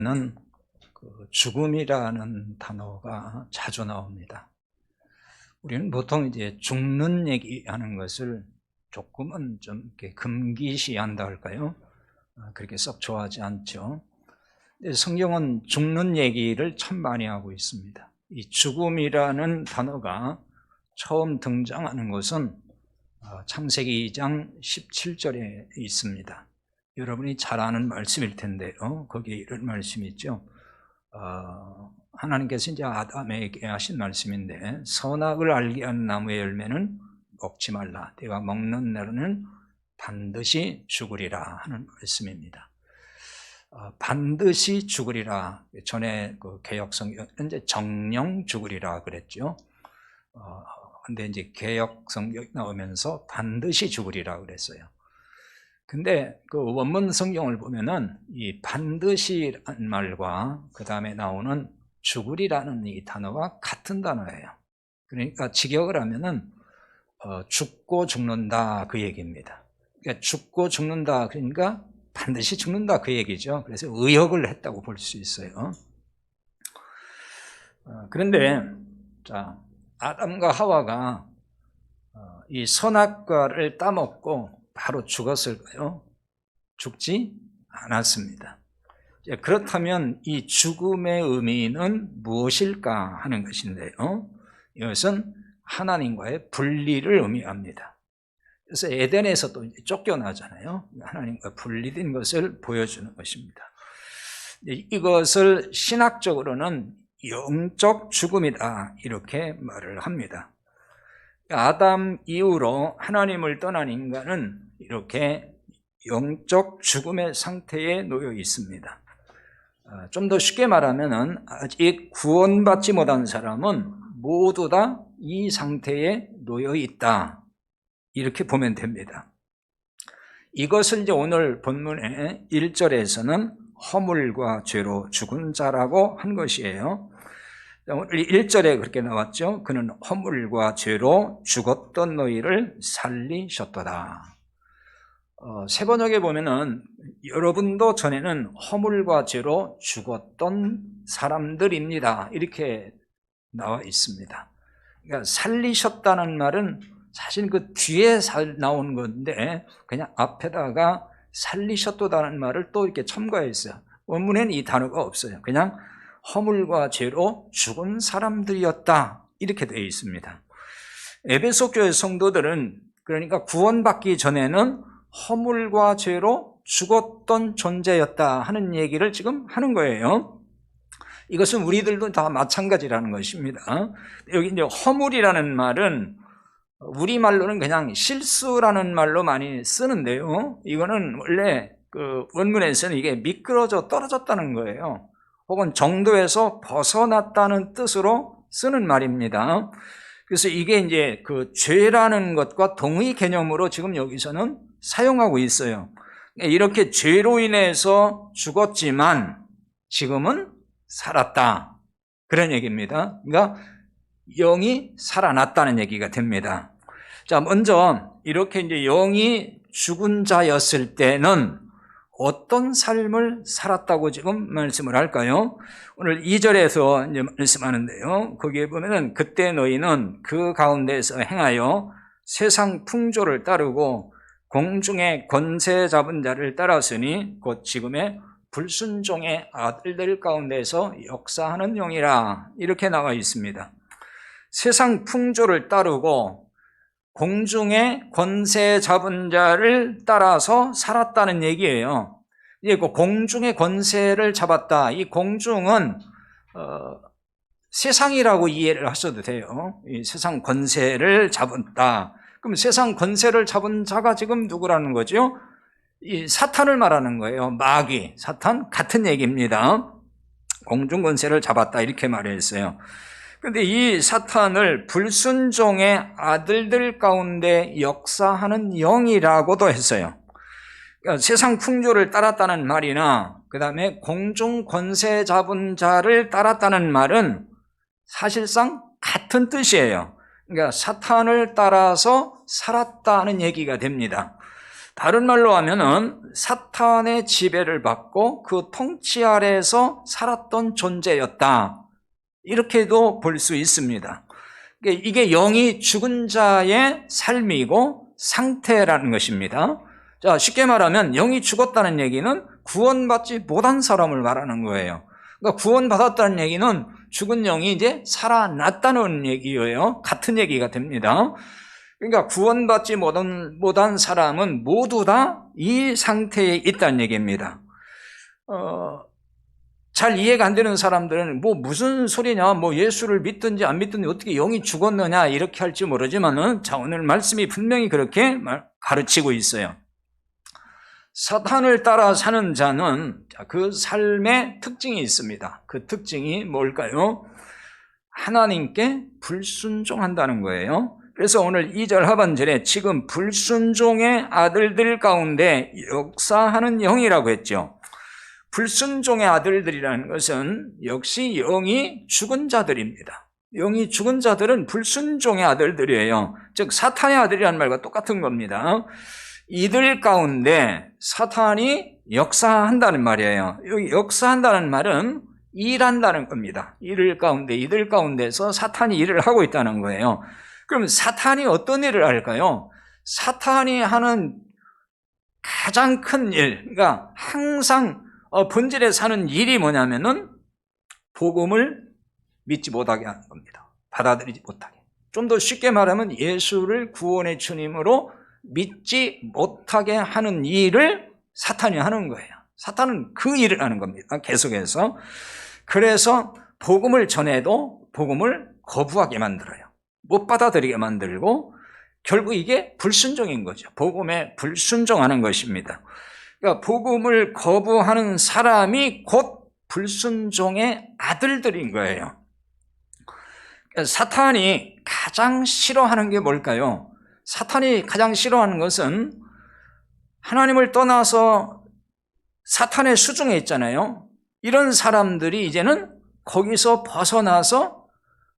는 죽음이라는 단어가 자주 나옵니다. 우리는 보통 이제 죽는 얘기하는 것을 조금은 좀 이렇게 금기시한다 할까요? 그렇게 썩 좋아하지 않죠. 근데 성경은 죽는 얘기를 참 많이 하고 있습니다. 이 죽음이라는 단어가 처음 등장하는 것은 창세기 2장 17절에 있습니다. 여러분이 잘 아는 말씀일 텐데요. 거기에 이런 말씀이 있죠. 하나님께서 이제 아담에게 하신 말씀인데, 선악을 알게 하는 나무의 열매는 먹지 말라. 네가 먹는 날에는 반드시 죽으리라 하는 말씀입니다. 반드시 죽으리라. 전에 그 개역성경은 이제 정령 죽으리라 그랬죠. 근데 이제 개역성경이 나오면서 반드시 죽으리라 그랬어요. 근데 그 원문 성경을 보면은 이 반드시라는 말과 그 다음에 나오는 죽으리라는 이 단어가 같은 단어예요. 그러니까 직역을 하면은 죽고 죽는다 그 얘기입니다. 그러니까 죽고 죽는다 그러니까 반드시 죽는다 그 얘기죠. 그래서 의역을 했다고 볼 수 있어요. 그런데 자, 아담과 하와가 이 선악과를 따먹고 바로 죽었을까요? 죽지 않았습니다. 그렇다면 이 죽음의 의미는 무엇일까 하는 것인데요. 이것은 하나님과의 분리를 의미합니다. 그래서 에덴에서 또 쫓겨나잖아요. 하나님과 분리된 것을 보여주는 것입니다. 이것을 신학적으로는 영적 죽음이다 이렇게 말을 합니다. 아담 이후로 하나님을 떠난 인간은 이렇게 영적 죽음의 상태에 놓여 있습니다. 좀 더 쉽게 말하면 아직 구원받지 못한 사람은 모두 다 이 상태에 놓여 있다 이렇게 보면 됩니다. 이것을 이제 오늘 본문의 1절에서는 허물과 죄로 죽은 자라고 한 것이에요. 오늘 1절에 그렇게 나왔죠. 그는 허물과 죄로 죽었던 너희를 살리셨도다. 세번역에 보면은 여러분도 전에는 허물과 죄로 죽었던 사람들입니다 이렇게 나와 있습니다. 그러니까 살리셨다는 말은 사실 그 뒤에 나온 건데 그냥 앞에다가 살리셨도다는 말을 또 이렇게 첨가했어요. 원문에는 이 단어가 없어요. 그냥 허물과 죄로 죽은 사람들이었다 이렇게 되어 있습니다. 에베소 교회 성도들은 그러니까 구원받기 전에는 허물과 죄로 죽었던 존재였다 하는 얘기를 지금 하는 거예요. 이것은 우리들도 다 마찬가지라는 것입니다. 여기 이제 허물이라는 말은 우리말로는 그냥 실수라는 말로 많이 쓰는데요. 이거는 원래 그 원문에서는 이게 미끄러져 떨어졌다는 거예요. 혹은 정도에서 벗어났다는 뜻으로 쓰는 말입니다. 그래서 이게 이제 그 죄라는 것과 동의 개념으로 지금 여기서는 사용하고 있어요. 이렇게 죄로 인해서 죽었지만 지금은 살았다. 그런 얘기입니다. 그러니까 영이 살아났다는 얘기가 됩니다. 자, 먼저 이렇게 이제 영이 죽은 자였을 때는 어떤 삶을 살았다고 지금 말씀을 할까요? 오늘 2절에서 이제 말씀하는데요. 거기에 보면은 그때 너희는 그 가운데서 행하여 세상 풍조를 따르고 공중의 권세 잡은 자를 따랐으니 곧 지금의 불순종의 아들들 가운데서 역사하는 영이라 이렇게 나와 있습니다. 세상 풍조를 따르고 공중의 권세 잡은 자를 따라서 살았다는 얘기예요. 이제 그 공중의 권세를 잡았다. 이 공중은 세상이라고 이해를 하셔도 돼요. 이 세상 권세를 잡았다. 그럼 세상 권세를 잡은 자가 지금 누구라는 거죠? 이 사탄을 말하는 거예요. 마귀, 사탄 같은 얘기입니다. 공중 권세를 잡았다 이렇게 말했어요. 그런데 이 사탄을 불순종의 아들들 가운데 역사하는 영이라고도 했어요. 그러니까 세상 풍조를 따랐다는 말이나 그 다음에 공중 권세 잡은 자를 따랐다는 말은 사실상 같은 뜻이에요. 그러니까 사탄을 따라서 살았다는 얘기가 됩니다. 다른 말로 하면은 사탄의 지배를 받고 그 통치 아래에서 살았던 존재였다. 이렇게도 볼 수 있습니다. 이게 영이 죽은 자의 삶이고 상태라는 것입니다. 자, 쉽게 말하면 영이 죽었다는 얘기는 구원받지 못한 사람을 말하는 거예요. 그러니까 구원받았다는 얘기는 죽은 영이 이제 살아났다는 얘기예요. 같은 얘기가 됩니다. 그러니까 구원받지 못한 사람은 모두 다 이 상태에 있다는 얘기입니다. 잘 이해가 안 되는 사람들은 무슨 소리냐, 예수를 믿든지 안 믿든지 어떻게 영이 죽었느냐 이렇게 할지 모르지만은, 자, 오늘 말씀이 분명히 그렇게 가르치고 있어요. 사탄을 따라 사는 자는 그 삶의 특징이 있습니다. 그 특징이 뭘까요? 하나님께 불순종한다는 거예요. 그래서 오늘 2절 하반절에 지금 불순종의 아들들 가운데 역사하는 영이라고 했죠. 불순종의 아들들이라는 것은 역시 영이 죽은 자들입니다. 영이 죽은 자들은 불순종의 아들들이에요. 즉 사탄의 아들이라는 말과 똑같은 겁니다. 이들 가운데 사탄이 역사한다는 말이에요. 여기 역사한다는 말은 일한다는 겁니다. 이들 가운데서 사탄이 일을 하고 있다는 거예요. 그럼 사탄이 어떤 일을 할까요? 사탄이 하는 가장 큰 일, 그러니까 항상 본질에 사는 일이 뭐냐면은 복음을 믿지 못하게 하는 겁니다. 받아들이지 못하게. 좀 더 쉽게 말하면 예수를 구원의 주님으로 믿지 못하게 하는 일을 사탄이 하는 거예요. 사탄은 그 일을 하는 겁니다. 계속해서. 그래서 복음을 전해도 복음을 거부하게 만들어요. 못 받아들이게 만들고, 결국 이게 불순종인 거죠. 복음에 불순종하는 것입니다. 그러니까 복음을 거부하는 사람이 곧 불순종의 아들들인 거예요. 사탄이 가장 싫어하는 게 뭘까요? 사탄이 가장 싫어하는 것은 하나님을 떠나서 사탄의 수중에 있잖아요. 이런 사람들이 이제는 거기서 벗어나서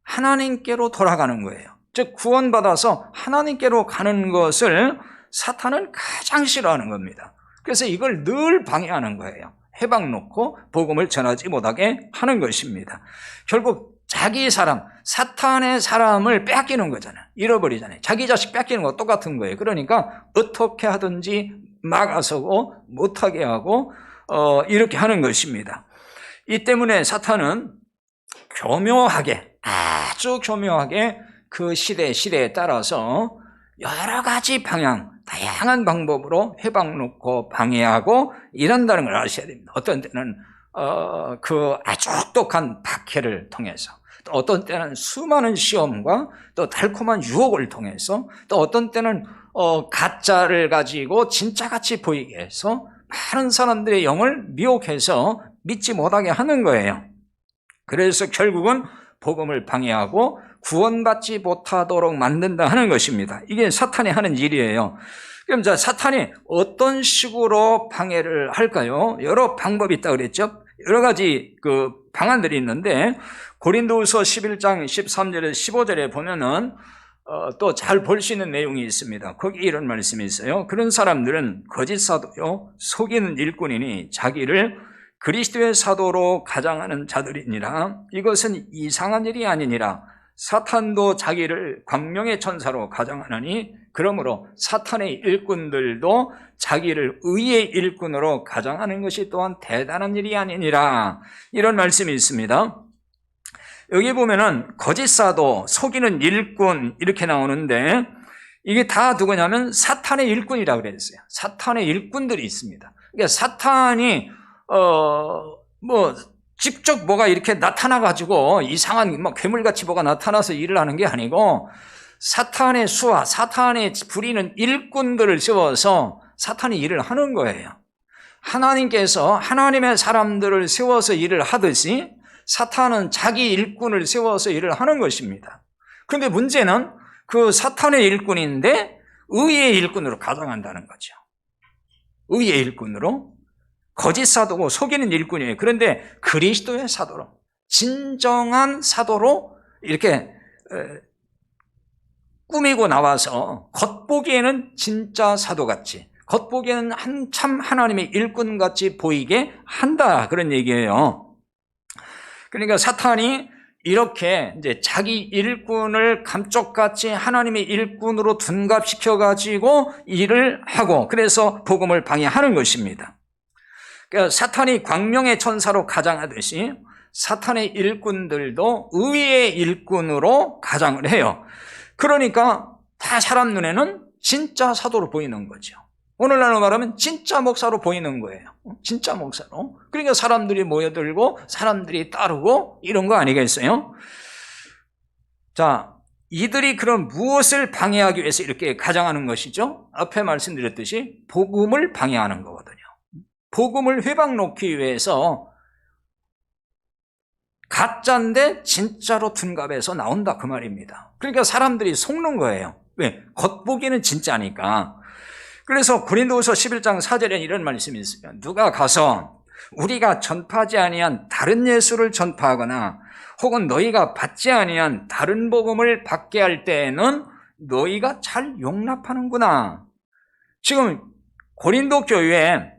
하나님께로 돌아가는 거예요. 즉 구원받아서 하나님께로 가는 것을 사탄은 가장 싫어하는 겁니다. 그래서 이걸 늘 방해하는 거예요. 해방 놓고 복음을 전하지 못하게 하는 것입니다. 결국 자기 사람, 사탄의 사람을 뺏기는 거잖아요. 잃어버리잖아요. 자기 자식 뺏기는 거 똑같은 거예요. 그러니까 어떻게 하든지 막아서고 못하게 하고 이렇게 하는 것입니다. 이 때문에 사탄은 교묘하게, 아주 교묘하게 그 시대에 따라서 여러 가지 방향, 다양한 방법으로 해방 놓고 방해하고 이런다는 걸 아셔야 됩니다. 어떤 때는 그 아주 똑똑한 박해를 통해서, 또 어떤 때는 수많은 시험과 또 달콤한 유혹을 통해서, 또 어떤 때는 가짜를 가지고 진짜같이 보이게 해서 많은 사람들의 영을 미혹해서 믿지 못하게 하는 거예요. 그래서 결국은 복음을 방해하고 구원받지 못하도록 만든다 하는 것입니다. 이게 사탄이 하는 일이에요. 그럼 자, 사탄이 어떤 식으로 방해를 할까요? 여러 방법이 있다고 그랬죠. 여러 가지 그 방안들이 있는데, 고린도후서 11장 13절에서 15절에 보면은 또 잘 볼 수 있는 내용이 있습니다. 거기 이런 말씀이 있어요. 그런 사람들은 거짓 사도요, 속이는 일꾼이니 자기를 그리스도의 사도로 가장하는 자들이니라. 이것은 이상한 일이 아니니라. 사탄도 자기를 광명의 천사로 가장하느니, 그러므로 사탄의 일꾼들도 자기를 의의 일꾼으로 가장하는 것이 또한 대단한 일이 아니니라. 이런 말씀이 있습니다. 여기 보면은 거짓 사도, 속이는 일꾼 이렇게 나오는데, 이게 다 누구냐면 사탄의 일꾼이라고 그랬어요. 사탄의 일꾼들이 있습니다. 그러니까 사탄이 직접 뭐가 이렇게 나타나가지고 이상한 괴물같이 뭐가 나타나서 일을 하는 게 아니고, 사탄의 수하, 사탄의 부리는 일꾼들을 세워서 사탄이 일을 하는 거예요. 하나님께서 하나님의 사람들을 세워서 일을 하듯이 사탄은 자기 일꾼을 세워서 일을 하는 것입니다. 그런데 문제는 그 사탄의 일꾼인데 의의 일꾼으로 가장한다는 거죠. 의의 일꾼으로. 거짓 사도고 속이는 일꾼이에요. 그런데 그리스도의 사도로, 진정한 사도로 이렇게 꾸미고 나와서 겉보기에는 진짜 사도같이, 겉보기에는 한참 하나님의 일꾼같이 보이게 한다, 그런 얘기예요. 그러니까 사탄이 이렇게 이제 자기 일꾼을 감쪽같이 하나님의 일꾼으로 둔갑시켜가지고 일을 하고, 그래서 복음을 방해하는 것입니다. 그러니까 사탄이 광명의 천사로 가장하듯이 사탄의 일꾼들도 의의 일꾼으로 가장을 해요. 그러니까 다 사람 눈에는 진짜 사도로 보이는 거죠. 오늘날로 말하면 진짜 목사로 보이는 거예요. 진짜 목사로. 그러니까 사람들이 모여들고 사람들이 따르고 이런 거 아니겠어요? 자, 이들이 그럼 무엇을 방해하기 위해서 이렇게 가장하는 것이죠? 앞에 말씀드렸듯이 복음을 방해하는 거거든요. 복음을 회방 놓기 위해서 가짜인데 진짜로 둔갑해서 나온다, 그 말입니다. 그러니까 사람들이 속는 거예요. 왜? 겉보기는 진짜니까. 그래서 고린도후서 11장 4절에 이런 말씀이 있어요. 누가 가서 우리가 전파하지 아니한 다른 예수를 전파하거나 혹은 너희가 받지 아니한 다른 복음을 받게 할 때에는 너희가 잘 용납하는구나. 지금 고린도 교회에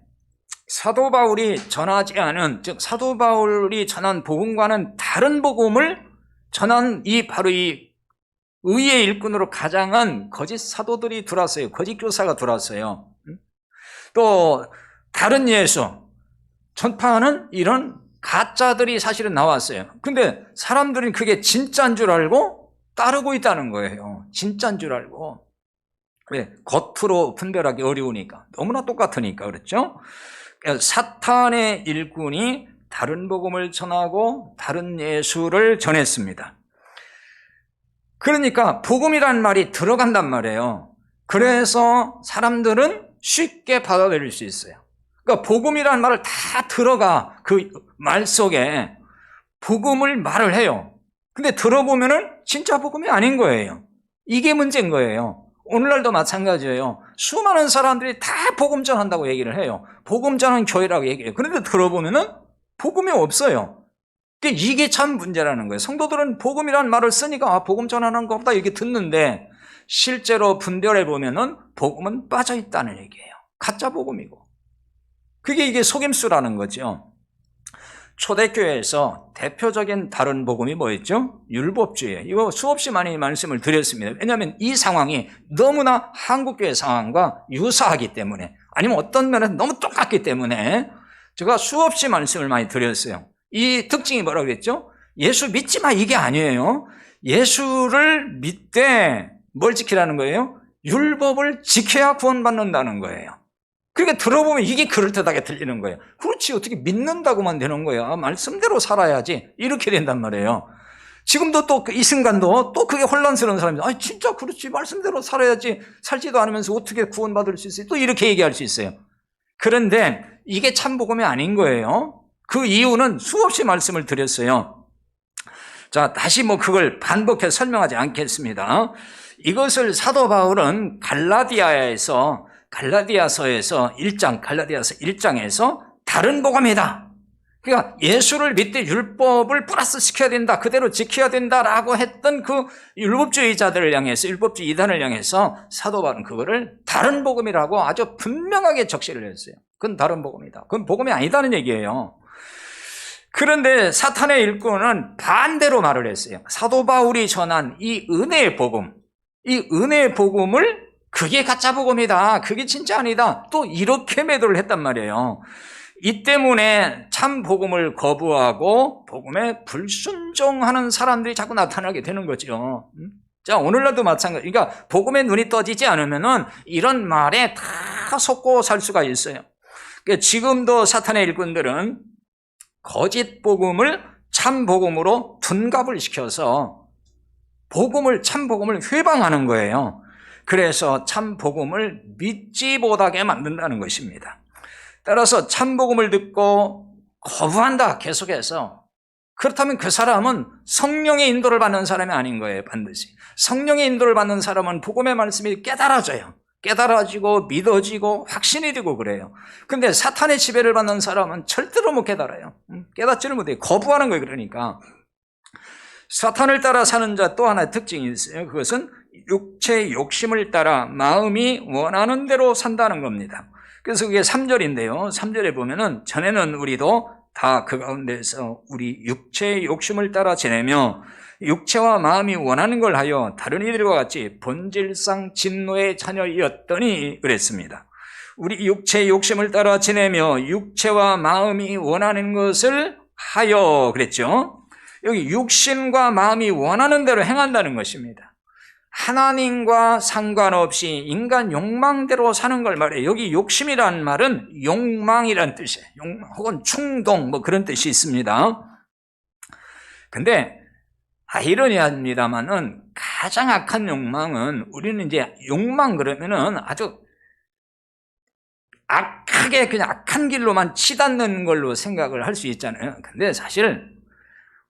사도 바울이 전하지 않은, 즉 사도 바울이 전한 복음과는 다른 복음을 전한 바로 이 의의 일꾼으로 가장한 거짓 사도들이 들어왔어요. 거짓 교사가 들어왔어요. 또 다른 예수 전파하는 이런 가짜들이 사실은 나왔어요. 근데 사람들은 그게 진짜인 줄 알고 따르고 있다는 거예요. 진짜인 줄 알고. 왜? 겉으로 분별하기 어려우니까. 너무나 똑같으니까. 그렇죠? 사탄의 일꾼이 다른 복음을 전하고 다른 예수를 전했습니다. 그러니까 복음이란 말이 들어간단 말이에요. 그래서 사람들은 쉽게 받아들일 수 있어요. 그러니까 복음이란 말을 다 들어가, 그 말 속에 복음을 말을 해요. 근데 들어보면은 진짜 복음이 아닌 거예요. 이게 문제인 거예요. 오늘날도 마찬가지예요. 수많은 사람들이 다 복음 전한다고 얘기를 해요. 복음 전하는 교회라고 얘기해요. 그런데 들어보면은 복음이 없어요. 이게 참 문제라는 거예요. 성도들은 복음이라는 말을 쓰니까 복음 전하는 것보다 이렇게 듣는데 실제로 분별해 보면은 복음은 빠져 있다는 얘기예요. 가짜 복음이고. 이게 속임수라는 거죠. 초대교회에서 대표적인 다른 복음이 뭐였죠? 율법주의. 이거 수없이 많이 말씀을 드렸습니다. 왜냐하면 이 상황이 너무나 한국교회 상황과 유사하기 때문에, 아니면 어떤 면에서 너무 똑같기 때문에 제가 수없이 말씀을 많이 드렸어요. 이 특징이 뭐라고 그랬죠? 예수 믿지 마, 이게 아니에요. 예수를 믿되 뭘 지키라는 거예요? 율법을 지켜야 구원받는다는 거예요. 그러니까 들어보면 이게 그럴듯하게 들리는 거예요. 그렇지, 어떻게 믿는다고만 되는 거야. 말씀대로 살아야지. 이렇게 된단 말이에요. 지금도 또 이 순간도 또 그게 혼란스러운 사람이, 아, 진짜 그렇지, 말씀대로 살아야지. 살지도 않으면서 어떻게 구원받을 수 있어요? 또 이렇게 얘기할 수 있어요. 그런데 이게 참 복음이 아닌 거예요. 그 이유는 수없이 말씀을 드렸어요. 자, 다시 그걸 반복해서 설명하지 않겠습니다. 이것을 사도 바울은 갈라디아서에서 1장에서 다른 복음이다. 그러니까 예수를 믿되 율법을 플러스 시켜야 된다, 그대로 지켜야 된다라고 했던 그 율법주의자들을 향해서, 율법주의 이단을 향해서 사도 바울은 그거를 다른 복음이라고 아주 분명하게 적시를 했어요. 그건 다른 복음이다. 그건 복음이 아니다는 얘기예요. 그런데 사탄의 일꾼은 반대로 말을 했어요. 사도 바울이 전한 이 은혜의 복음, 이 은혜의 복음을 그게 가짜 복음이다, 그게 진짜 아니다, 또 이렇게 매도를 했단 말이에요. 이 때문에 참 복음을 거부하고 복음에 불순종하는 사람들이 자꾸 나타나게 되는 거죠. 자, 오늘날도 마찬가지. 그러니까 복음에 눈이 떠지지 않으면은 이런 말에 다 속고 살 수가 있어요. 그러니까 지금도 사탄의 일꾼들은 거짓 복음을 참 복음으로 둔갑을 시켜서 참 복음을 회방하는 거예요. 그래서 참 복음을 믿지 못하게 만든다는 것입니다. 따라서 참 복음을 듣고 거부한다, 계속해서. 그렇다면 그 사람은 성령의 인도를 받는 사람이 아닌 거예요, 반드시. 성령의 인도를 받는 사람은 복음의 말씀이 깨달아져요. 깨달아지고 믿어지고 확신이 되고 그래요. 그런데 사탄의 지배를 받는 사람은 절대로 못 깨달아요. 깨닫지를 못해요. 거부하는 거예요. 그러니까 사탄을 따라 사는 자 또 하나의 특징이 있어요. 그것은 육체의 욕심을 따라 마음이 원하는 대로 산다는 겁니다. 그래서 그게 3절인데요. 3절에 보면은 전에는 우리도 다 그 가운데서 우리 육체의 욕심을 따라 지내며 육체와 마음이 원하는 걸 하여 다른 이들과 같이 본질상 진노의 자녀였더니 그랬습니다. 우리 육체의 욕심을 따라 지내며 육체와 마음이 원하는 것을 하여 그랬죠. 여기 육신과 마음이 원하는 대로 행한다는 것입니다. 하나님과 상관없이 인간 욕망대로 사는 걸 말해요. 여기 욕심이라는 말은 욕망이란 뜻이에요. 욕망 혹은 충동 뭐 그런 뜻이 있습니다. 근데 아이러니합니다만은 가장 악한 욕망은 우리는 이제 욕망 그러면은 아주 악하게 그냥 악한 길로만 치닫는 걸로 생각을 할 수 있잖아요. 근데 사실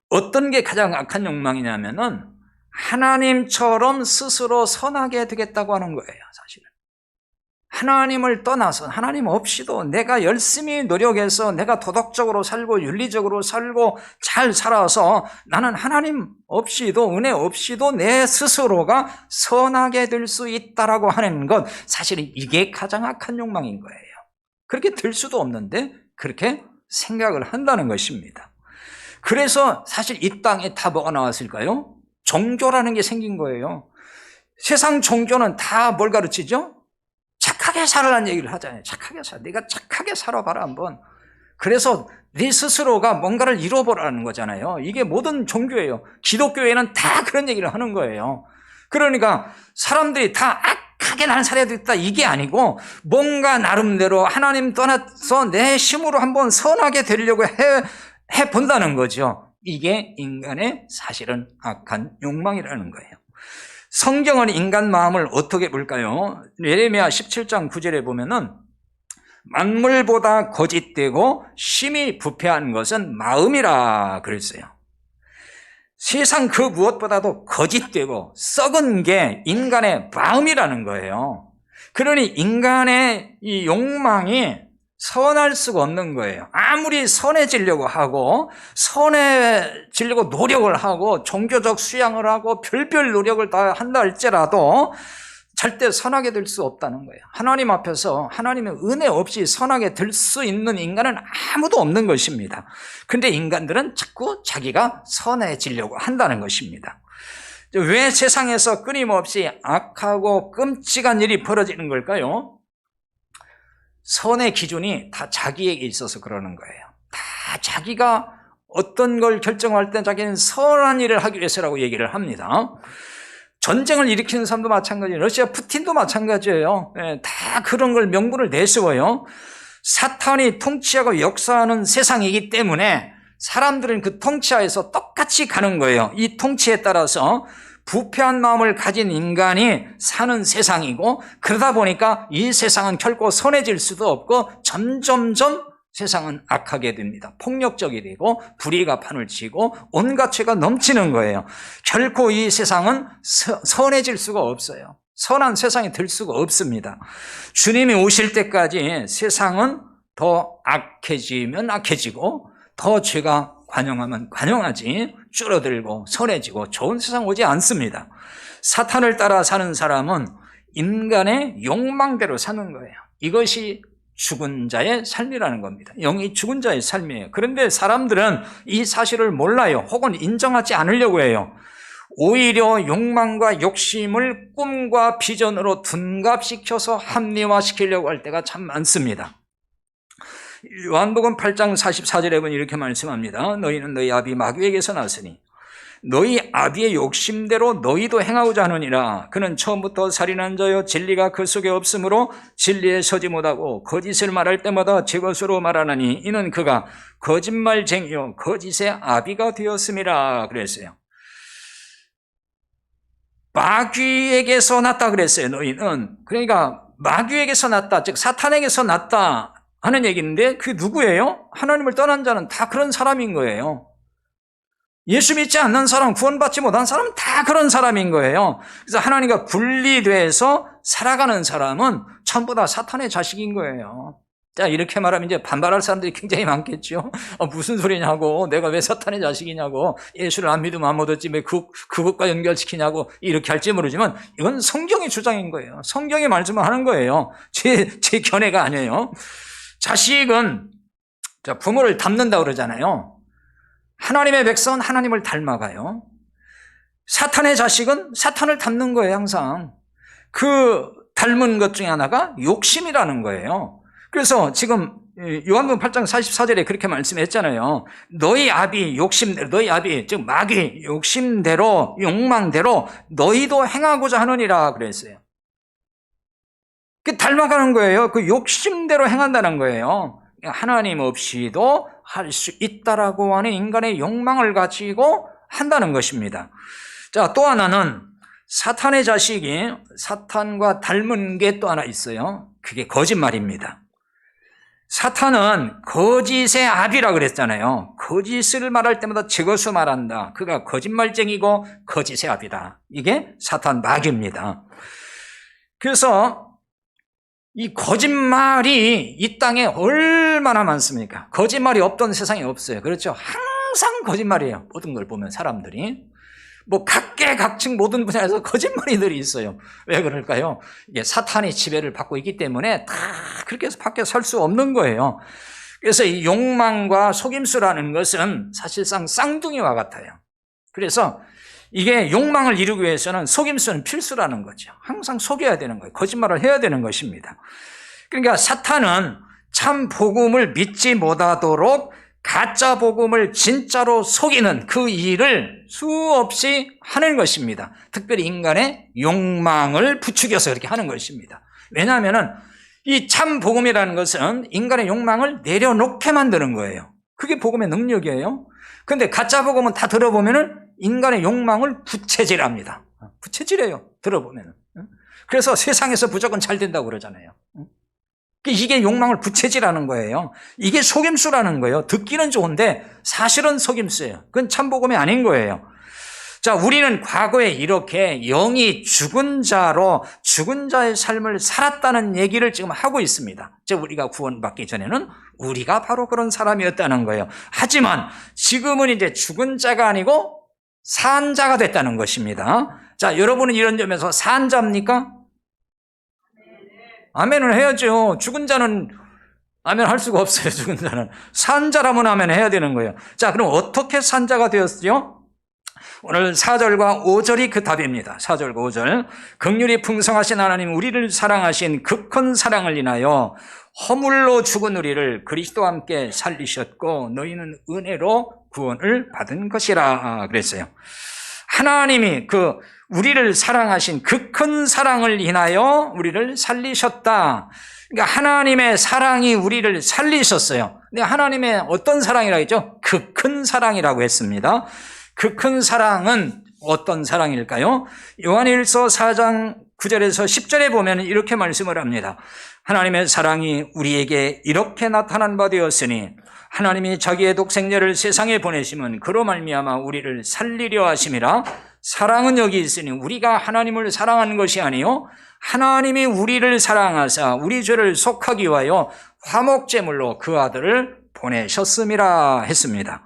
어떤 게 가장 악한 욕망이냐면은 하나님처럼 스스로 선하게 되겠다고 하는 거예요. 사실은 하나님을 떠나서 하나님 없이도 내가 열심히 노력해서 내가 도덕적으로 살고 윤리적으로 살고 잘 살아서 나는 하나님 없이도 은혜 없이도 내 스스로가 선하게 될 수 있다라고 하는 것, 사실은 이게 가장 악한 욕망인 거예요. 그렇게 될 수도 없는데 그렇게 생각을 한다는 것입니다. 그래서 사실 이 땅에 다 뭐가 나왔을까요? 종교라는 게 생긴 거예요. 세상 종교는 다 뭘 가르치죠? 착하게 살아라는 얘기를 하잖아요. 착하게 살아. 네가 착하게 살아봐라 한번. 그래서 네 스스로가 뭔가를 이뤄보라는 거잖아요. 이게 모든 종교예요. 기독교에는 다 그런 얘기를 하는 거예요. 그러니까 사람들이 다 악하게 나는 살아야 되겠다 이게 아니고 뭔가 나름대로 하나님 떠나서 내 힘으로 한번 선하게 되려고 해본다는 거죠. 이게 인간의 사실은 악한 욕망이라는 거예요. 성경은 인간 마음을 어떻게 볼까요? 예레미야 17장 9절에 보면은 만물보다 거짓되고 심히 부패한 것은 마음이라 그랬어요. 세상 그 무엇보다도 거짓되고 썩은 게 인간의 마음이라는 거예요. 그러니 인간의 이 욕망이 선할 수가 없는 거예요. 아무리 선해지려고 하고 선해지려고 노력을 하고 종교적 수양을 하고 별별 노력을 다 한다 할지라도 절대 선하게 될 수 없다는 거예요. 하나님 앞에서 하나님의 은혜 없이 선하게 될 수 있는 인간은 아무도 없는 것입니다. 그런데 인간들은 자꾸 자기가 선해지려고 한다는 것입니다. 왜 세상에서 끊임없이 악하고 끔찍한 일이 벌어지는 걸까요? 선의 기준이 다 자기에게 있어서 그러는 거예요. 다 자기가 어떤 걸 결정할 때 자기는 선한 일을 하기 위해서라고 얘기를 합니다. 전쟁을 일으키는 사람도 마찬가지예요. 러시아 푸틴도 마찬가지예요. 다 그런 걸 명분을 내세워요. 사탄이 통치하고 역사하는 세상이기 때문에 사람들은 그 통치하에서 똑같이 가는 거예요. 이 통치에 따라서 부패한 마음을 가진 인간이 사는 세상이고, 그러다 보니까 이 세상은 결코 선해질 수도 없고 점점점 세상은 악하게 됩니다. 폭력적이 되고 불의가 판을 치고 온갖 죄가 넘치는 거예요. 결코 이 세상은 선해질 수가 없어요. 선한 세상이 될 수가 없습니다. 주님이 오실 때까지 세상은 더 악해지면 악해지고 더 죄가 관영하면 관영하지 줄어들고 선해지고 좋은 세상 오지 않습니다. 사탄을 따라 사는 사람은 인간의 욕망대로 사는 거예요. 이것이 죽은 자의 삶이라는 겁니다. 영이 죽은 자의 삶이에요. 그런데 사람들은 이 사실을 몰라요. 혹은 인정하지 않으려고 해요. 오히려 욕망과 욕심을 꿈과 비전으로 둔갑시켜서 합리화시키려고 할 때가 참 많습니다. 요한복음 8장 44절에 보면 이렇게 말씀합니다. 너희는 너희 아비 마귀에게서 났으니 너희 아비의 욕심대로 너희도 행하고자 하느니라. 그는 처음부터 살인한 자여 진리가 그 속에 없으므로 진리에 서지 못하고 거짓을 말할 때마다 제 것으로 말하나니 이는 그가 거짓말쟁이요 거짓의 아비가 되었음이라 그랬어요. 마귀에게서 났다 그랬어요. 너희는. 그러니까 마귀에게서 났다, 즉 사탄에게서 났다 하는 얘기인데 그게 누구예요? 하나님을 떠난 자는 다 그런 사람인 거예요. 예수 믿지 않는 사람, 구원받지 못한 사람은 다 그런 사람인 거예요. 그래서 하나님과 분리돼서 살아가는 사람은 전부 다 사탄의 자식인 거예요. 자, 이렇게 말하면 이제 반발할 사람들이 굉장히 많겠죠. 무슨 소리냐고, 내가 왜 사탄의 자식이냐고, 예수를 안 믿으면 안 얻었지 왜 그것과 연결시키냐고 이렇게 할지 모르지만 이건 성경의 주장인 거예요. 성경의 말씀을 하는 거예요. 제 견해가 아니에요. 자식은 부모를 닮는다고 그러잖아요. 하나님의 백성은 하나님을 닮아가요. 사탄의 자식은 사탄을 닮는 거예요. 항상 그 닮은 것 중에 하나가 욕심이라는 거예요. 그래서 지금 요한복음 8장 44절에 그렇게 말씀했잖아요. 너희 아비 욕심대로, 너희 아비 즉 마귀 욕심대로 욕망대로 너희도 행하고자 하느니라 그랬어요. 그 닮아가는 거예요. 그 욕심대로 행한다는 거예요. 하나님 없이도 할 수 있다라고 하는 인간의 욕망을 가지고 한다는 것입니다. 자, 또 하나는 사탄의 자식이 사탄과 닮은 게 또 하나 있어요. 그게 거짓말입니다. 사탄은 거짓의 아비라 그랬잖아요. 거짓을 말할 때마다 적어서 말한다. 그가 거짓말쟁이고 거짓의 아비다. 이게 사탄 마귀입니다. 그래서 이 거짓말이 이 땅에 얼마나 많습니까? 거짓말이 없던 세상이 없어요. 그렇죠? 항상 거짓말이에요. 모든 걸 보면 사람들이. 각계각층 모든 분야에서 거짓말이들이 있어요. 왜 그럴까요? 이게 사탄이 지배를 받고 있기 때문에 다 그렇게 해서 밖에 살 수 없는 거예요. 그래서 이 욕망과 속임수라는 것은 사실상 쌍둥이와 같아요. 그래서 이게 욕망을 이루기 위해서는 속임수는 필수라는 거죠. 항상 속여야 되는 거예요. 거짓말을 해야 되는 것입니다. 그러니까 사탄은 참 복음을 믿지 못하도록 가짜 복음을 진짜로 속이는 그 일을 수없이 하는 것입니다. 특별히 인간의 욕망을 부추겨서 그렇게 하는 것입니다. 왜냐하면 이 참 복음이라는 것은 인간의 욕망을 내려놓게 만드는 거예요. 그게 복음의 능력이에요. 그런데 가짜 복음은 다 들어보면 인간의 욕망을 부채질합니다. 부채질해요. 들어보면. 그래서 세상에서 무조건 잘 된다고 그러잖아요. 이게 욕망을 부채질하는 거예요. 이게 속임수라는 거예요. 듣기는 좋은데 사실은 속임수예요. 그건 참복음이 아닌 거예요. 자, 우리는 과거에 이렇게 영이 죽은 자로 죽은 자의 삶을 살았다는 얘기를 지금 하고 있습니다. 즉 우리가 구원받기 전에는 우리가 바로 그런 사람이었다는 거예요. 하지만 지금은 이제 죽은 자가 아니고 산 자가 됐다는 것입니다. 자, 여러분은 이런 점에서 산 자입니까? 아멘을 해야죠. 죽은 자는 아멘 할 수가 없어요. 죽은 자는. 산 자라면 아멘 해야 되는 거예요. 자, 그럼 어떻게 산 자가 되었죠? 오늘 4절과 5절이 그 답입니다. 4절과 5절. 긍휼이 풍성하신 하나님 우리를 사랑하신 그 큰 사랑을 인하여 허물로 죽은 우리를 그리스도와 함께 살리셨고 너희는 은혜로 구원을 받은 것이라 그랬어요. 하나님이 우리를 사랑하신 그 큰 사랑을 인하여 우리를 살리셨다. 그러니까 하나님의 사랑이 우리를 살리셨어요. 근데 하나님의 어떤 사랑이라고 했죠? 그 큰 사랑이라고 했습니다. 그 큰 사랑은 어떤 사랑일까요? 요한일서 4장 9절에서 10절에 보면 이렇게 말씀을 합니다. 하나님의 사랑이 우리에게 이렇게 나타난 바 되었으니 하나님이 자기의 독생자를 세상에 보내심은 그로 말미암아 우리를 살리려 하심이라. 사랑은 여기 있으니 우리가 하나님을 사랑하는 것이 아니요 하나님이 우리를 사랑하사 우리 죄를 속하기 위하여 화목제물로 그 아들을 보내셨음이라 했습니다.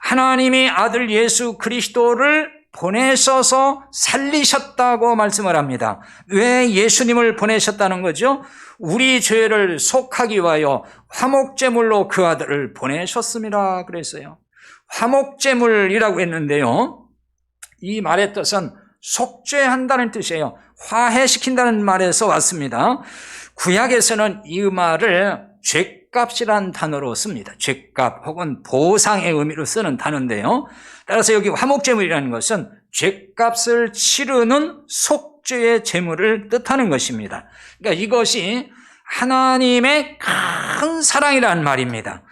하나님이 아들 예수 그리스도를 보내셔서 살리셨다고 말씀을 합니다. 왜 예수님을 보내셨다는 거죠? 우리 죄를 속하기 위하여 화목제물로 그 아들을 보내셨음이라 그랬어요. 화목제물이라고 했는데요, 이 말의 뜻은 속죄한다는 뜻이에요. 화해시킨다는 말에서 왔습니다. 구약에서는 이 말을 죄값이란 단어로 씁니다. 죄값 혹은 보상의 의미로 쓰는 단어인데요, 따라서 여기 화목제물이라는 것은 죄값을 치르는 속죄의 제물을 뜻하는 것입니다. 그러니까 이것이 하나님의 큰 사랑이라는 말입니다.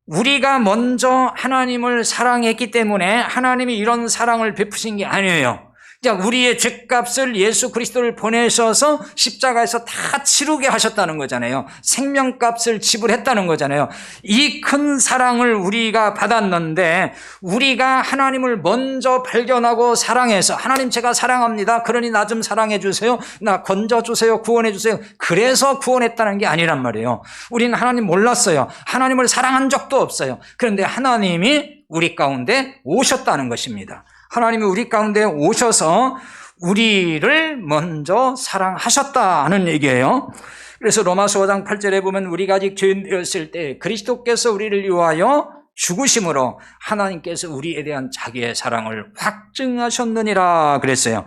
우리가 먼저 하나님을 사랑했기 때문에 하나님이 이런 사랑을 베푸신 게 아니에요. 그러니까 우리의 죄값을 예수 그리스도를 보내셔서 십자가에서 다 치르게 하셨다는 거잖아요. 생명값을 지불했다는 거잖아요. 이 큰 사랑을 우리가 받았는데 우리가 하나님을 먼저 발견하고 사랑해서 하나님 제가 사랑합니다. 그러니 나 좀 사랑해 주세요. 나 건져 주세요. 구원해 주세요. 그래서 구원했다는 게 아니란 말이에요. 우리는 하나님 몰랐어요. 하나님을 사랑한 적도 없어요. 그런데 하나님이 우리 가운데 오셨다는 것입니다. 하나님이 우리 가운데 오셔서 우리를 먼저 사랑하셨다는 얘기예요. 그래서 로마서 5장 8절에 보면 우리가 아직 죄인되었을 때 그리스도께서 우리를 위하여 죽으심으로 하나님께서 우리에 대한 자기의 사랑을 확증하셨느니라 그랬어요.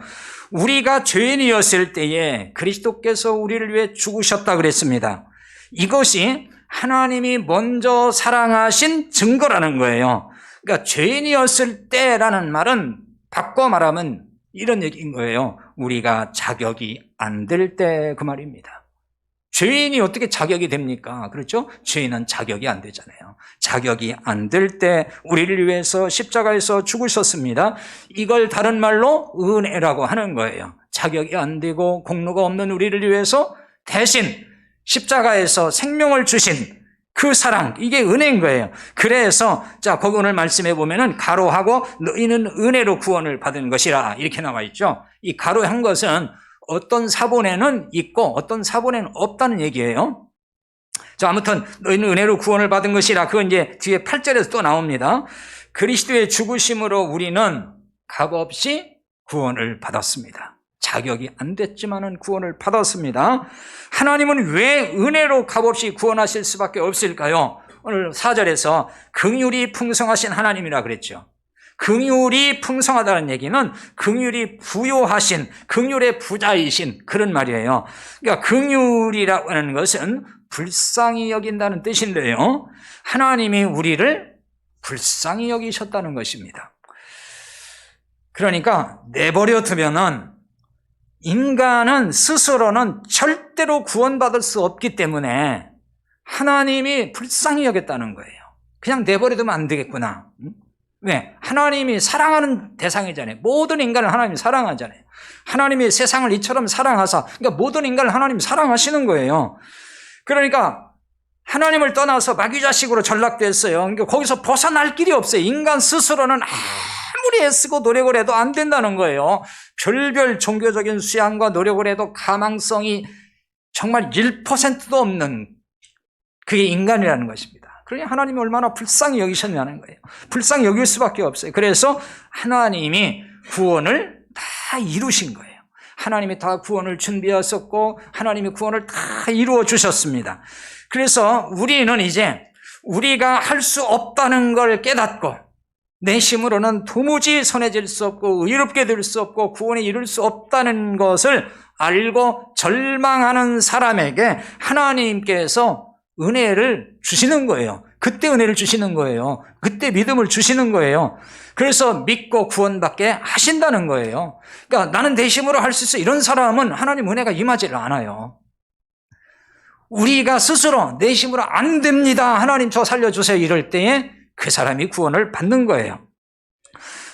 우리가 죄인이었을 때에 그리스도께서 우리를 위해 죽으셨다 그랬습니다. 이것이 하나님이 먼저 사랑하신 증거라는 거예요. 그러니까 죄인이었을 때라는 말은 바꿔 말하면 이런 얘기인 거예요. 우리가 자격이 안 될 때 그 말입니다. 죄인이 어떻게 자격이 됩니까? 그렇죠? 죄인은 자격이 안 되잖아요. 자격이 안 될 때 우리를 위해서 십자가에서 죽으셨습니다. 이걸 다른 말로 은혜라고 하는 거예요. 자격이 안 되고 공로가 없는 우리를 위해서 대신 십자가에서 생명을 주신 그 사랑, 이게 은혜인 거예요. 그래서 거기 오늘 말씀해 보면은 가로하고 너희는 은혜로 구원을 받은 것이라 이렇게 나와 있죠. 이 가로한 것은 어떤 사본에는 있고 어떤 사본에는 없다는 얘기예요. 아무튼 너희는 은혜로 구원을 받은 것이라, 그건 이제 뒤에 8절에서 또 나옵니다. 그리스도의 죽으심으로 우리는 값없이 구원을 받았습니다. 자격이 안 됐지만은 구원을 받았습니다. 하나님은 왜 은혜로 값없이 구원하실 수밖에 없을까요? 오늘 4절에서 긍휼이 풍성하신 하나님이라 그랬죠. 긍휼이 풍성하다는 얘기는 긍휼이 부요하신, 긍휼의 부자이신 그런 말이에요. 그러니까 긍휼이라고 하는 것은 불쌍히 여긴다는 뜻인데요. 하나님이 우리를 불쌍히 여기셨다는 것입니다. 그러니까 내버려 두면은 인간은 스스로는 절대로 구원받을 수 없기 때문에 하나님이 불쌍히 여겼다는 거예요. 그냥 내버려두면 안 되겠구나. 왜? 하나님이 사랑하는 대상이잖아요. 모든 인간을 하나님이 사랑하잖아요. 하나님이 세상을 이처럼 사랑하사, 그러니까 모든 인간을 하나님이 사랑하시는 거예요. 그러니까 하나님을 떠나서 마귀자식으로 전락됐어요. 그러니까 거기서 벗어날 길이 없어요. 인간 스스로는 아무리 애쓰고 노력을 해도 안 된다는 거예요. 별별 종교적인 수양과 노력을 해도 가망성이 정말 1%도 없는, 그게 인간이라는 것입니다. 그러니 하나님이 얼마나 불쌍히 여기셨냐는 거예요. 불쌍히 여길 수밖에 없어요. 그래서 하나님이 구원을 다 이루신 거예요. 하나님이 다 구원을 준비하셨고 하나님이 구원을 다 이루어 주셨습니다. 그래서 우리는 이제 우리가 할 수 없다는 걸 깨닫고 내 힘으로는 도무지 선해질 수 없고 의롭게 될 수 없고 구원에 이룰 수 없다는 것을 알고 절망하는 사람에게 하나님께서 은혜를 주시는 거예요. 그때 은혜를 주시는 거예요. 그때 믿음을 주시는 거예요. 그래서 믿고 구원받게 하신다는 거예요. 그러니까 나는 내 힘으로 할 수 있어, 이런 사람은 하나님 은혜가 임하지를 않아요. 우리가 스스로 내 힘으로 안 됩니다, 하나님 저 살려주세요, 이럴 때에 그 사람이 구원을 받는 거예요.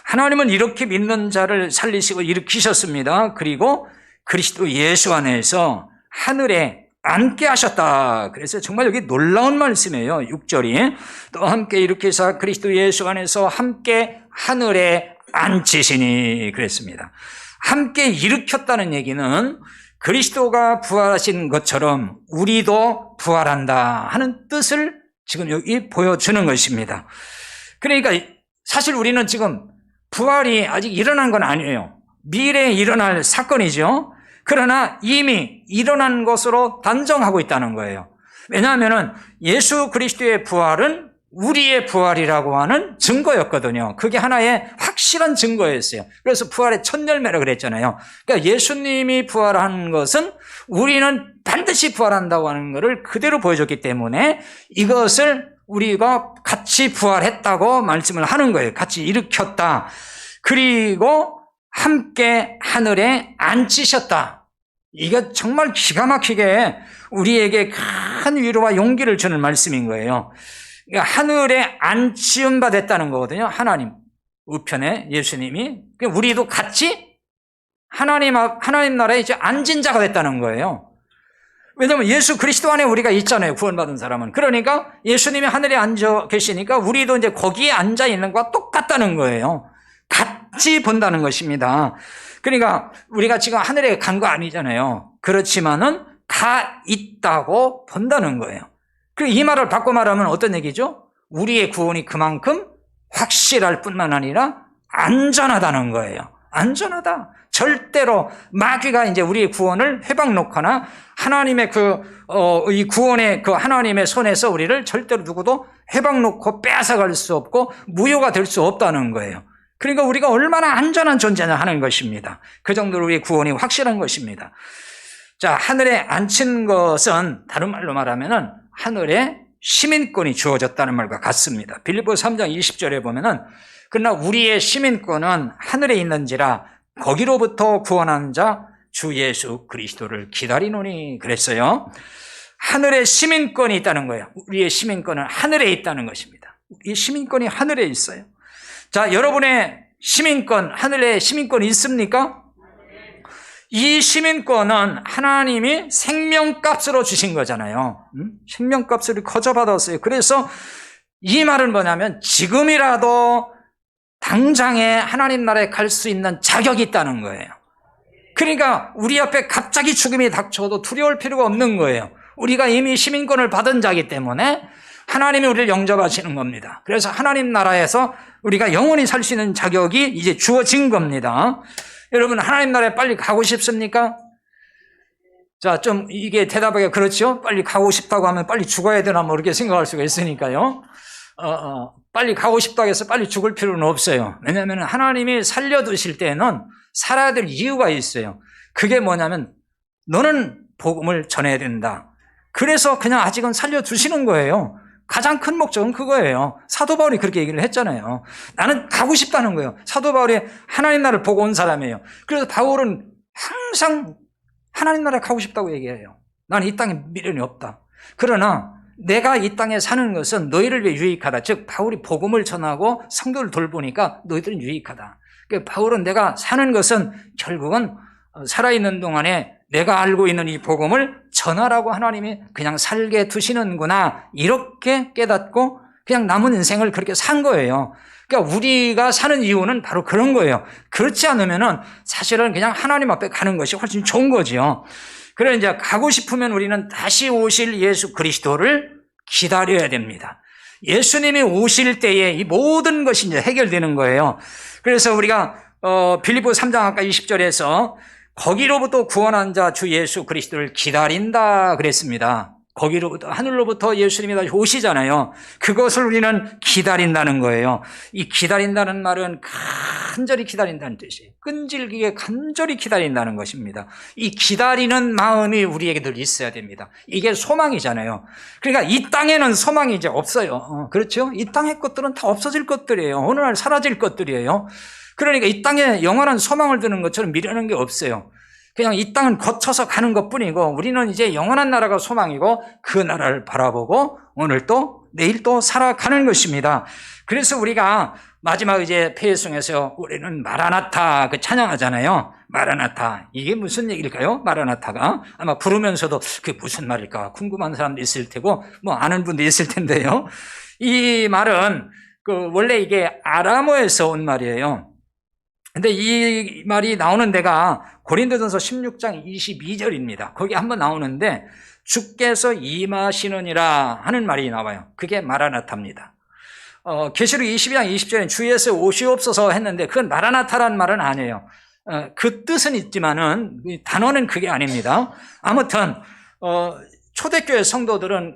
하나님은 이렇게 믿는 자를 살리시고 일으키셨습니다. 그리고 그리스도 예수 안에서 하늘에 앉게 하셨다. 그래서 정말 여기 놀라운 말씀이에요. 6절이 또 함께 일으키사 그리스도 예수 안에서 함께 하늘에 앉히시니 그랬습니다. 함께 일으켰다는 얘기는 그리스도가 부활하신 것처럼 우리도 부활한다 하는 뜻을 지금 여기 보여주는 것입니다. 그러니까 사실 우리는 지금 부활이 아직 일어난 건 아니에요. 미래에 일어날 사건이죠. 그러나 이미 일어난 것으로 단정하고 있다는 거예요. 왜냐하면 예수 그리스도의 부활은 우리의 부활이라고 하는 증거였거든요. 그게 하나의 확실한 증거였어요. 그래서 부활의 첫 열매라고 그랬잖아요. 그러니까 예수님이 부활한 것은 우리는 반드시 부활한다고 하는 것을 그대로 보여줬기 때문에 이것을 우리가 같이 부활했다고 말씀을 하는 거예요. 같이 일으켰다. 그리고 함께 하늘에 앉히셨다. 이게 정말 기가 막히게 우리에게 큰 위로와 용기를 주는 말씀인 거예요. 그러니까 하늘에 앉히음 받았다는 거거든요. 하나님 우편에 예수님이, 우리도 같이 하나님 나라에 이제 앉은 자가 됐다는 거예요. 왜냐하면 예수 그리스도 안에 우리가 있잖아요. 구원받은 사람은. 그러니까 예수님이 하늘에 앉아 계시니까 우리도 이제 거기에 앉아 있는 것과 똑같다는 거예요. 같이 본다는 것입니다. 그러니까 우리가 지금 하늘에 간 거 아니잖아요. 그렇지만은 가 있다고 본다는 거예요. 그리고 이 말을 바꿔 말하면 어떤 얘기죠? 우리의 구원이 그만큼 확실할 뿐만 아니라 안전하다는 거예요. 안전하다. 절대로 마귀가 이제 우리의 구원을 회방 놓거나 하나님의 이 구원의 하나님의 손에서 우리를 절대로 누구도 회방 놓고 빼앗아갈 수 없고 무효가 될 수 없다는 거예요. 그러니까 우리가 얼마나 안전한 존재냐 하는 것입니다. 그 정도로 우리의 구원이 확실한 것입니다. 자, 하늘에 앉힌 것은 다른 말로 말하면은 하늘에 시민권이 주어졌다는 말과 같습니다. 빌립보서 3장 20절에 보면은 그러나 우리의 시민권은 하늘에 있는지라 거기로부터 구원한 자 주 예수 그리스도를 기다리노니 그랬어요. 하늘에 시민권이 있다는 거예요. 우리의 시민권은 하늘에 있다는 것입니다. 이 시민권이 하늘에 있어요. 자, 여러분의 시민권, 하늘에 시민권이 있습니까? 이 시민권은 하나님이 생명값으로 주신 거잖아요. 생명값을 거저받았어요. 그래서 이 말은 뭐냐면 지금이라도 당장에 하나님 나라에 갈 수 있는 자격이 있다는 거예요. 그러니까 우리 앞에 갑자기 죽음이 닥쳐도 두려울 필요가 없는 거예요. 우리가 이미 시민권을 받은 자이기 때문에 하나님이 우리를 영접하시는 겁니다. 그래서 하나님 나라에서 우리가 영원히 살 수 있는 자격이 이제 주어진 겁니다. 여러분, 하나님 나라에 빨리 가고 싶습니까? 자, 좀 이게 대답하기가 그렇죠? 빨리 가고 싶다고 하면 빨리 죽어야 되나 뭐 이렇게 생각할 수가 있으니까요. 빨리 가고 싶다고 해서 빨리 죽을 필요는 없어요. 왜냐하면 하나님이 살려두실 때는 살아야 될 이유가 있어요. 그게 뭐냐면 너는 복음을 전해야 된다. 그래서 그냥 아직은 살려두시는 거예요. 가장 큰 목적은 그거예요. 사도 바울이 그렇게 얘기를 했잖아요. 나는 가고 싶다는 거예요. 사도 바울이 하나님 나라를 보고 온 사람이에요. 그래서 바울은 항상 하나님 나라에 가고 싶다고 얘기해요. 나는 이 땅에 미련이 없다. 그러나 내가 이 땅에 사는 것은 너희를 위해 유익하다. 즉 바울이 복음을 전하고 성도를 돌보니까 너희들은 유익하다. 그러니까 바울은 내가 사는 것은 결국은 살아있는 동안에 내가 알고 있는 이 복음을 전하라고 하나님이 그냥 살게 두시는구나 이렇게 깨닫고 그냥 남은 인생을 그렇게 산 거예요. 그러니까 우리가 사는 이유는 바로 그런 거예요. 그렇지 않으면은 사실은 그냥 하나님 앞에 가는 것이 훨씬 좋은 거죠. 그래 이제 가고 싶으면 우리는 다시 오실 예수 그리스도를 기다려야 됩니다. 예수님이 오실 때에 이 모든 것이 이제 해결되는 거예요. 그래서 우리가 빌립보 3장 아까 20절에서 거기로부터 구원한 자 주 예수 그리스도를 기다린다 그랬습니다. 거기로부터 하늘로부터 예수님이 다시 오시잖아요. 그것을 우리는 기다린다는 거예요. 이 기다린다는 말은 간절히 기다린다는 뜻이에요. 끈질기게 간절히 기다린다는 것입니다. 이 기다리는 마음이 우리에게 늘 있어야 됩니다. 이게 소망이잖아요. 그러니까 이 땅에는 소망이 이제 없어요. 그렇죠? 이 땅의 것들은 다 없어질 것들이에요. 어느 날 사라질 것들이에요. 그러니까 이 땅에 영원한 소망을 두는 것처럼 미련한 게 없어요. 그냥 이 땅은 거쳐서 가는 것뿐이고 우리는 이제 영원한 나라가 소망이고 그 나라를 바라보고 오늘 또 내일 또 살아가는 것입니다. 그래서 우리가 마지막 이제 폐회송에서 우리는 마라나타 그 찬양하잖아요. 마라나타 이게 무슨 얘기일까요? 마라나타가 아마 부르면서도 그게 무슨 말일까 궁금한 사람도 있을 테고 뭐 아는 분도 있을 텐데요. 이 말은 원래 이게 아람어에서 온 말이에요. 근데 이 말이 나오는 데가 고린도전서 16장 22절입니다. 거기 한번 나오는데 주께서 임하시느니라 하는 말이 나와요. 그게 마라나타입니다. 계시록 22장 20절에 주 예수 오시옵소서 했는데 그건 마라나타라는 말은 아니에요. 그 뜻은 있지만은 단어는 그게 아닙니다. 아무튼 초대교회 성도들은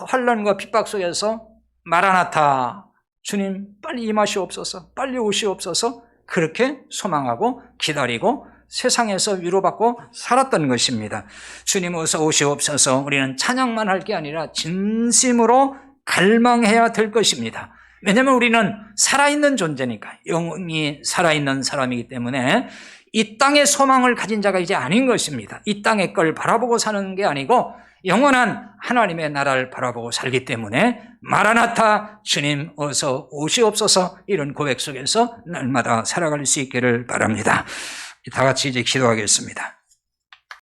환난과 핍박 속에서 마라나타 주님 빨리 임하시옵소서 빨리 오시옵소서 그렇게 소망하고 기다리고 세상에서 위로받고 살았던 것입니다. 주님 어서 오시옵소서 우리는 찬양만 할 게 아니라 진심으로 갈망해야 될 것입니다. 왜냐하면 우리는 살아있는 존재니까 영혼이 살아있는 사람이기 때문에 이 땅의 소망을 가진 자가 이제 아닌 것입니다. 이 땅의 걸 바라보고 사는 게 아니고 영원한 하나님의 나라를 바라보고 살기 때문에 마라나타 주님 어서 오시옵소서 이런 고백 속에서 날마다 살아갈 수 있기를 바랍니다. 다 같이 이제 기도하겠습니다.